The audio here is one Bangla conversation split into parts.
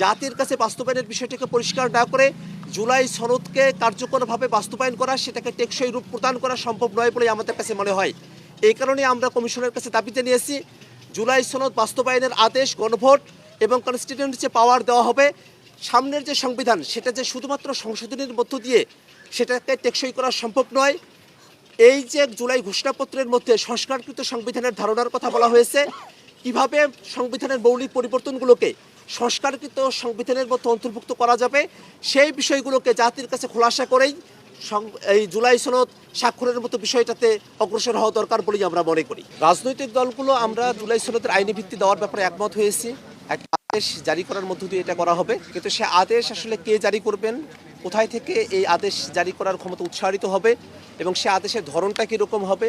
জাতির কাছে বাস্তবায়নের বিষয়টাকে পরিষ্কার না করে জুলাই সনদকে কার্যকরভাবে বাস্তবায়ন করা, সেটাকে টেকসই রূপ প্রদান করা সম্ভব নয় বলে আমাদের কাছে মনে হয়। এই কারণে আমরা কমিশনের কাছে দাবি জানিয়েছি, জুলাই সনদ বাস্তবায়নের আদেশ, গণভোট এবং কনস্টিটিউয়েন্সি পাওয়ার দেওয়া হবে। সামনের যে সংবিধান, সেটা যে শুধুমাত্র সংশোধনের মধ্য দিয়ে সেটাকে টেকসই করা সম্ভব নয়। এই যে জুলাই ঘোষণাপত্রের মধ্যে সংস্কারকৃত সংবিধানের ধারণার কথা বলা হয়েছে, কিভাবে সংবিধানের মৌলিক পরিবর্তনগুলোকে সংস্কারকৃত সংবিধানের মধ্যে অন্তর্ভুক্ত করা যাবে, সেই বিষয়গুলোকে জাতির কাছে খোলাসা করেই এই জুলাই সনদ স্বাক্ষরের মতো বিষয়টাতে অগ্রসর হওয়া দরকার বলেই আমরা মনে করি। রাজনৈতিক দলগুলো আমরা জুলাই সনদের আইনি ভিত্তি দেওয়ার ব্যাপারে একমত হয়েছি। একটা আদেশ জারি করার মধ্য দিয়ে এটা করা হবে, কিন্তু সে আদেশ আসলে কে জারি করবেন, কোথায় থেকে এই আদেশ জারি করার ক্ষমতা উৎসাহিত হবে এবং সে আদেশের ধরনটা কীরকম হবে,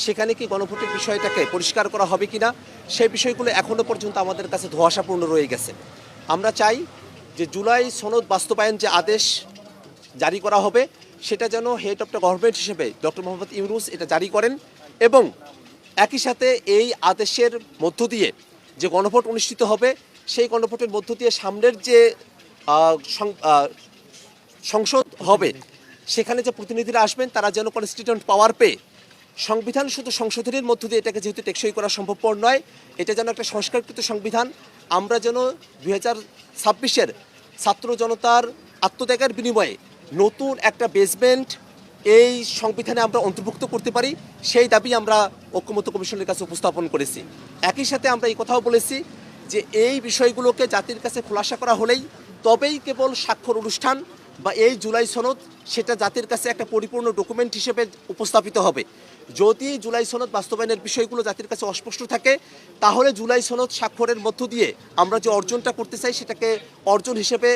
সেখানে কি গণভোটের বিষয়টাকে পরিষ্কার করা হবে কিনা, সেই বিষয়গুলো এখনও পর্যন্ত আমাদের কাছে ধোঁয়াশাপূর্ণ রয়ে গেছে। আমরা চাই যে জুলাই সনদ বাস্তবায়ন যে আদেশ জারি করা হবে, সেটা যেন হেড অফ দ্য গভর্নমেন্ট হিসেবে ডক্টর মোহাম্মদ ইউনূস এটা জারি করেন এবং একই সাথে এই আদেশের মধ্য দিয়ে যে গণভোট অনুষ্ঠিত হবে, সেই গণভোটের মধ্য দিয়ে সামনের যে সংসদ হবে, সেখানে যে প্রতিনিধিরা আসবেন তারা যেন কনস্টিটিউয়েন্ট পাওয়ার পেয়ে সংবিধান শুধু সংশোধনের মধ্য দিয়ে এটাকে যেহেতু টেকসই করা সম্ভবপর নয়, এটা যেন একটা সংস্কারকৃত সংবিধান, আমরা যেন 2026-এর ছাত্র জনতার আত্মত্যাগের বিনিময়ে নতুন একটা বেসমেন্ট এই সংবিধানে আমরা অন্তর্ভুক্ত করতে পারি, সেই দাবি আমরা ঐক্যমত্য কমিশনের কাছে উপস্থাপন করেছি। একই সাথে আমরা এই কথাও বলেছি যে এই বিষয়গুলোকে জাতির কাছে খোলাসা করা হলেই তবেই কেবল স্বাক্ষর অনুষ্ঠান বা এই জুলাই সনদ সেটা জাতির কাছে একটা পরিপূর্ণ ডকুমেন্ট হিসেবে উপস্থাপিত হবে। যদি জুলাই সনদ বাস্তবায়নের বিষয়গুলো জাতির কাছে অস্পষ্ট থাকে, তাহলে জুলাই সনদ স্বাক্ষরের মধ্য দিয়ে আমরা যে অর্জনটা করতে চাই, সেটাকে অর্জন হিসেবে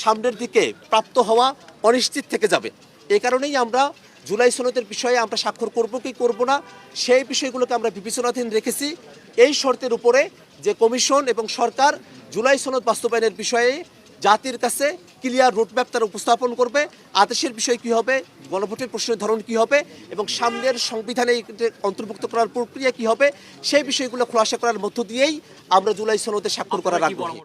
সামনের দিকে প্রাপ্ত হওয়া অনিশ্চিত থেকে যাবে। এই কারণেই আমরা জুলাই সনদের বিষয়ে আমরা স্বাক্ষর করব কি করব না, সেই বিষয়গুলোকে আমরা বিবেচনাধীন রেখেছি এই শর্তের উপরে যে কমিশন এবং সরকার জুলাই সনদ বাস্তবায়নের বিষয়ে জাতির কাছে ক্লিয়ার রোডম্যাপ তারা উপস্থাপন করবে। আদেশের বিষয় কী হবে, গণভোটের প্রশ্নের ধরন কী হবে এবং সামনের সংবিধানে অন্তর্ভুক্ত করার প্রক্রিয়া কী হবে, সেই বিষয়গুলো খোলাসা করার মধ্য দিয়েই আমরা জুলাই সনদে স্বাক্ষর করার আগ্রহী।